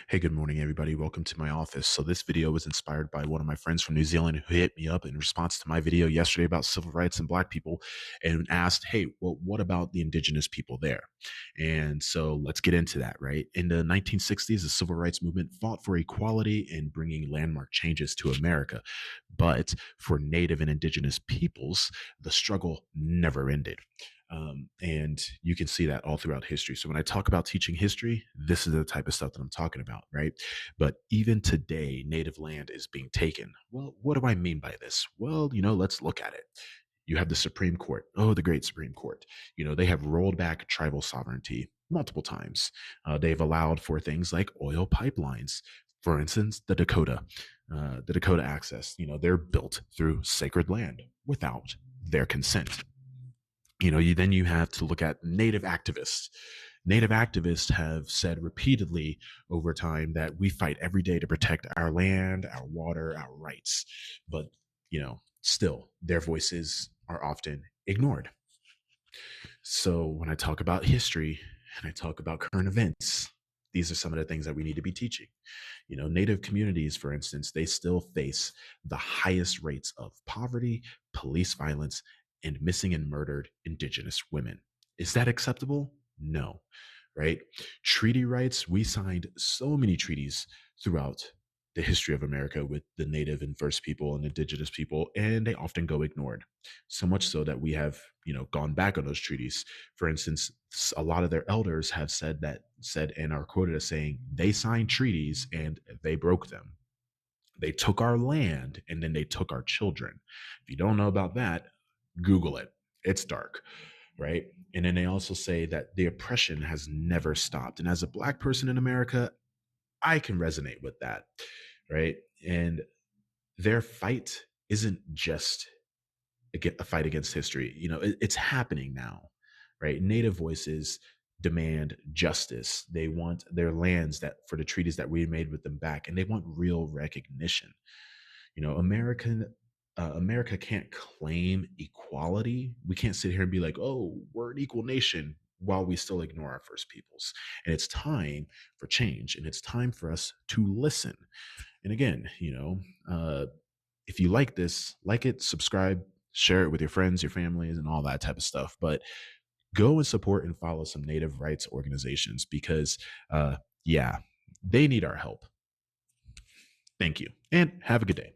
Hey, good morning, everybody. Welcome to my office. So, this video was inspired by one of my friends from New Zealand who hit me up in response to my video yesterday about civil rights and Black people and asked, hey, well, what about the indigenous people there? And so, let's get into that, right? In the 1960s, the civil rights movement fought for equality and bringing landmark changes to America. But for Native and indigenous peoples, the struggle never ended. And you can see that all throughout history. So when I talk about teaching history, this is the type of stuff that I'm talking about, right? But even today, native land is being taken. Well, what do I mean by this? Well, let's look at it. You have the Supreme Court. Oh, the great Supreme Court. They have rolled back tribal sovereignty multiple times. They've allowed for things like oil pipelines. For instance, the Dakota access, they're built through sacred land without their consent. You have to look at native activists. Native activists have said repeatedly over time that we fight every day to protect our land, our water, our rights. But, still, their voices are often ignored. So when I talk about history and I talk about current events, these are some of the things that we need to be teaching. Native communities, for instance, they still face the highest rates of poverty, police violence, and missing and murdered indigenous women. Is that acceptable? No, right? Treaty rights, we signed so many treaties throughout the history of America with the native and first people and indigenous people, and they often go ignored. So much so that we have, gone back on those treaties. For instance, a lot of their elders have said and are quoted as saying they signed treaties and they broke them. They took our land and then they took our children. If you don't know about that, Google it. It's dark, right? And then they also say that the oppression has never stopped. And as a Black person in America, I can resonate with that, right? And their fight isn't just a fight against history. It's happening now, right? Native voices demand justice. They want their lands that for the treaties that we made with them back, and they want real recognition. America can't claim equality. We can't sit here and be like, oh, we're an equal nation while we still ignore our first peoples. And it's time for change, and it's time for us to listen. And again, if you like this, like it, subscribe, share it with your friends, your families, and all that type of stuff. But go and support and follow some native rights organizations because, yeah, they need our help. Thank you, and have a good day.